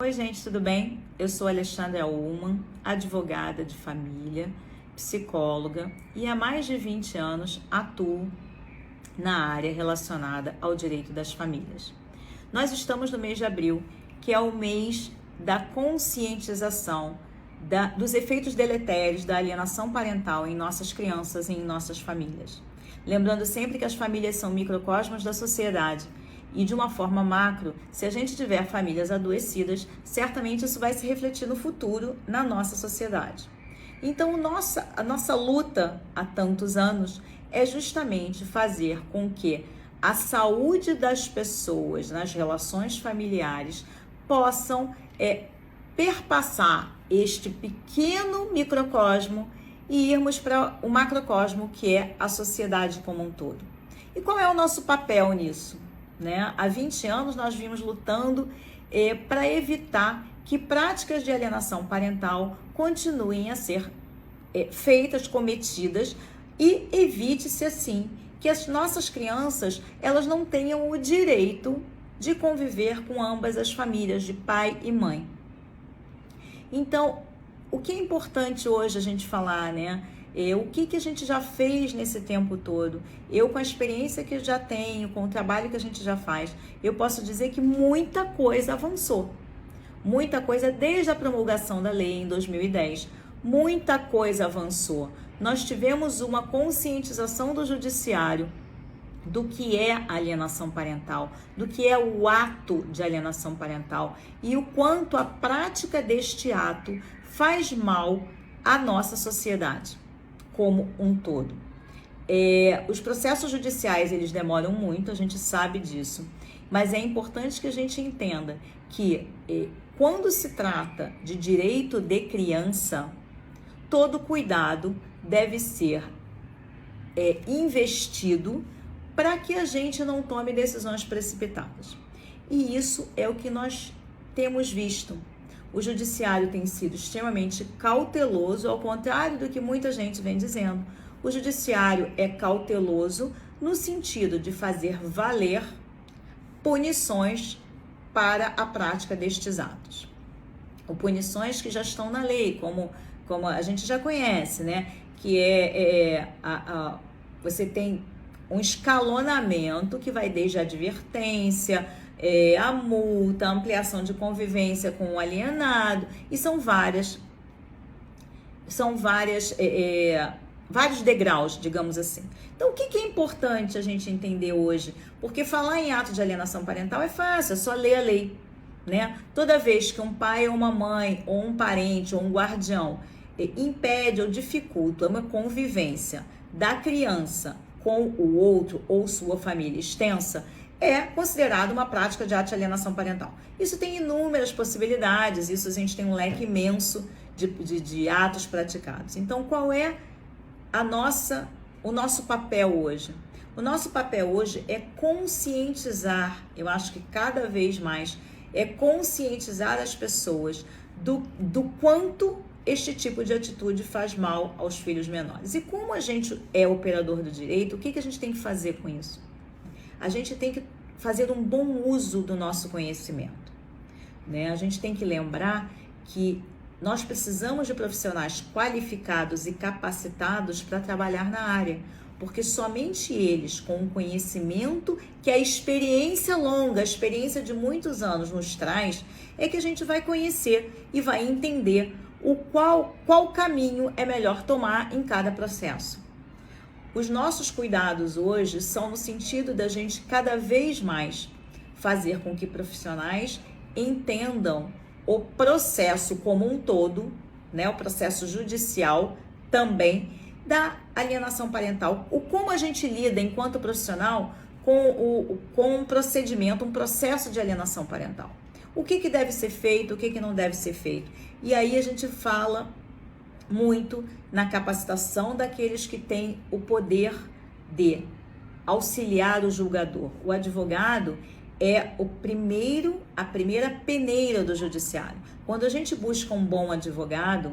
Oi, gente, tudo bem? Eu sou Alexandra Ullmann, advogada de família, psicóloga e há mais de 20 anos atuo na área relacionada ao direito das famílias. Nós estamos no mês de abril, que é o mês da conscientização dos efeitos deletérios da alienação parental em nossas crianças e em nossas famílias. Lembrando sempre que as famílias são microcosmos da sociedade. E de uma forma macro, se a gente tiver famílias adoecidas, certamente isso vai se refletir no futuro na nossa sociedade. Então, a nossa luta há tantos anos é justamente fazer com que a saúde das pessoas nas relações familiares possam perpassar este pequeno microcosmo e irmos para o macrocosmo, que é a sociedade como um todo. E qual é o nosso papel nisso? Há 20 anos nós vimos lutando para evitar que práticas de alienação parental continuem a ser feitas, cometidas, e evite-se assim que as nossas crianças elas não tenham o direito de conviver com ambas as famílias, de pai e mãe. Então, o que é importante hoje a gente falar, o que a gente já fez nesse tempo todo? Eu, com a experiência que eu já tenho, com o trabalho que a gente já faz, eu posso dizer que muita coisa avançou. Muita coisa desde a promulgação da lei em 2010. Muita coisa avançou. Nós tivemos uma conscientização do judiciário do que é alienação parental, do que é o ato de alienação parental e o quanto a prática deste ato faz mal à nossa sociedade como um todo. Os processos judiciais, eles demoram muito, a gente sabe disso, mas é importante que a gente entenda que quando se trata de direito de criança, todo cuidado deve ser investido para que a gente não tome decisões precipitadas. E isso é o que nós temos visto. O judiciário tem sido extremamente cauteloso, ao contrário do que muita gente vem dizendo. O judiciário é cauteloso no sentido de fazer valer punições para a prática destes atos. Ou punições que já estão na lei, como a gente já conhece, que você tem um escalonamento que vai desde a advertência, a multa, a ampliação de convivência com o alienado, e são vários degraus, digamos assim. Então, o que é importante a gente entender hoje? Porque falar em ato de alienação parental é fácil, é só ler a lei, Toda vez que um pai ou uma mãe, ou um parente, ou um guardião impede ou dificulta uma convivência da criança com o outro ou sua família extensa, é considerado uma prática de ato de alienação parental. Isso tem inúmeras possibilidades, isso a gente tem um leque imenso de atos praticados. Então, qual é o nosso papel hoje? O nosso papel hoje é conscientizar, eu acho que cada vez mais, é conscientizar as pessoas do quanto este tipo de atitude faz mal aos filhos menores. E como a gente é operador do direito, o que a gente tem que fazer com isso? A gente tem que fazer um bom uso do nosso conhecimento, A gente tem que lembrar que nós precisamos de profissionais qualificados e capacitados para trabalhar na área, porque somente eles, com o conhecimento que a experiência longa, a experiência de muitos anos nos traz, é que a gente vai conhecer e vai entender qual caminho é melhor tomar em cada processo. Os nossos cuidados hoje são no sentido da gente cada vez mais fazer com que profissionais entendam o processo como um todo, o processo judicial também da alienação parental, como a gente lida enquanto profissional com um procedimento, um processo de alienação parental. O que deve ser feito, o que não deve ser feito. E aí a gente fala muito na capacitação daqueles que têm o poder de auxiliar o julgador. O advogado é a primeira peneira do judiciário. Quando a gente busca um bom advogado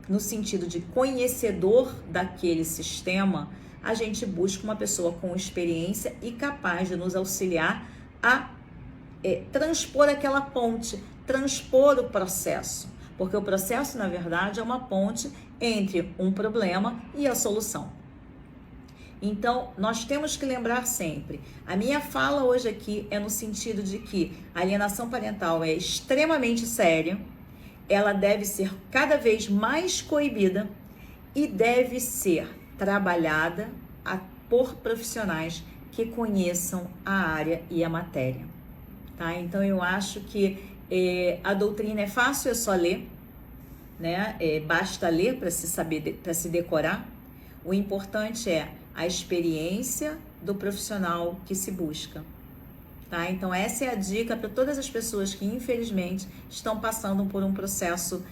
no sentido de conhecedor daquele sistema, a gente busca uma pessoa com experiência e capaz de nos auxiliar a transpor aquela ponte, transpor o processo, porque o processo, na verdade, é uma ponte entre um problema e a solução. Então, nós temos que lembrar sempre, a minha fala hoje aqui é no sentido de que a alienação parental é extremamente séria, ela deve ser cada vez mais coibida e deve ser trabalhada por profissionais que conheçam a área e a matéria, tá? Então, eu acho que a doutrina é fácil, é só ler, né? Basta ler para se saber, para se decorar. O importante é a experiência do profissional que se busca, tá? Então essa é a dica para todas as pessoas que infelizmente estão passando por um processo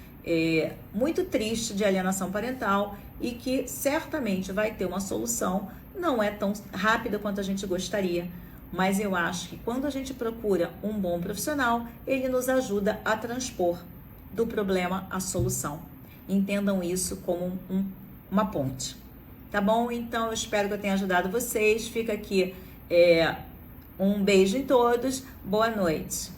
muito triste de alienação parental e que certamente vai ter uma solução, não é tão rápida quanto a gente gostaria, mas eu acho que quando a gente procura um bom profissional, ele nos ajuda a transpor do problema à solução. Entendam isso como uma ponte. Tá bom? Então, eu espero que eu tenha ajudado vocês. Fica aqui um beijo em todos. Boa noite.